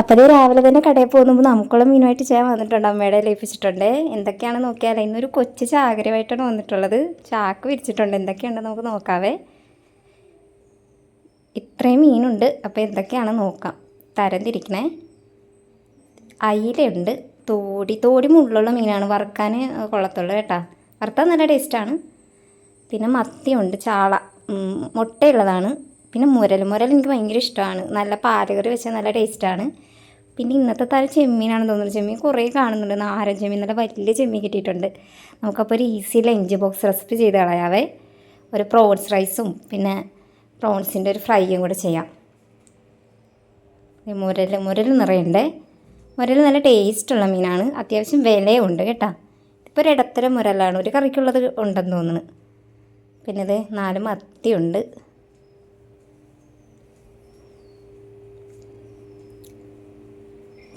അപ്പോൾ രാവിലെ തന്നെ കടയിൽ പോകുമ്പോൾ നമുക്കുള്ള മീനുമായിട്ട് ചെയ്യാൻ വന്നിട്ടുണ്ട്. അമ്മയുടെ ലയിപ്പിച്ചിട്ടുണ്ട്. എന്തൊക്കെയാണ് നോക്കിയാലേ ഇന്നൊരു കൊച്ചു ചാകരമായിട്ടാണ് വന്നിട്ടുള്ളത്. ചാക്ക് വിരിച്ചിട്ടുണ്ട്. എന്തൊക്കെയുണ്ടെന്ന് നമുക്ക് നോക്കാവേ. ഇത്രയും മീനുണ്ട്. അപ്പോൾ എന്തൊക്കെയാണ് നോക്കാം. തരം തിരിക്കണേ. അയിലുണ്ട്. തോടി മുള്ളുള്ള മീനാണ്. വറുക്കാൻ കൊള്ളത്തുള്ളൂ കേട്ടോ. വറുത്താൽ നല്ല ടേസ്റ്റാണ്. പിന്നെ മത്തിയുണ്ട്. ചാള മുട്ടയുള്ളതാണ്. പിന്നെ മുരൽ എനിക്ക് ഭയങ്കര ഇഷ്ടമാണ്. നല്ല പാലുകറി വെച്ചാൽ നല്ല ടേസ്റ്റാണ്. പിന്നെ ഇന്നത്തെ തരം ചെമ്മീനാണെന്ന് തോന്നുന്നു. ചെമ്മീൻ കുറേ കാണുന്നുണ്ട്. നാരൻ ചെമ്മീൻ നല്ല വലിയ ചെമ്മീൻ കിട്ടിയിട്ടുണ്ട്. നമുക്കപ്പോൾ ഒരു ഈസി ലഞ്ച് ബോക്സ് റെസിപ്പി ചെയ്ത് കളയാവേ. ഒരു പ്രോൺസ് റൈസും പിന്നെ പ്രോൺസിൻ്റെ ഒരു ഫ്രൈയും കൂടെ ചെയ്യാം. മുരൽ നിറയുണ്ടേ. മുരൽ നല്ല ടേസ്റ്റുള്ള മീനാണ്. അത്യാവശ്യം വിലയുണ്ട് കേട്ടോ. ഇപ്പോൾ ഒരു ഇടത്തരം മുരലാണ്. ഒരു കറിക്കുള്ളത് ഉണ്ടെന്ന് തോന്നുന്നു. പിന്നെ ഇത് 4 മത്തിയുണ്ട്.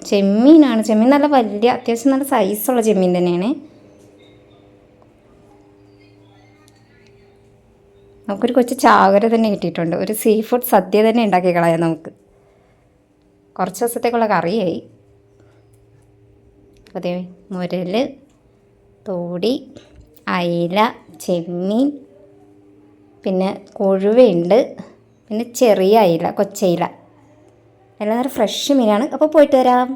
ചെമ്മീനാണ്. ചെമ്മീൻ നല്ല വലിയ അത്യാവശ്യം നല്ല സൈസുള്ള ചെമ്മീൻ തന്നെയാണ്. നമുക്കൊരു കൊച്ചു ചാകര തന്നെ കിട്ടിയിട്ടുണ്ട്. ഒരു സീ ഫുഡ് സദ്യ തന്നെ ഉണ്ടാക്കി കളയാം നമുക്ക്. കുറച്ച് ദിവസത്തേക്കുള്ള കറിയായി. അതേ മുരൽ, തോടി, അയില, ചെമ്മീൻ, പിന്നെ കൊഴുവയുണ്ട്, പിന്നെ ചെറിയ അയില, കൊച്ചയില. എല്ലാം നല്ല ഫ്രഷ് മീനാണ്. അപ്പോൾ പോയിട്ട് വരാം.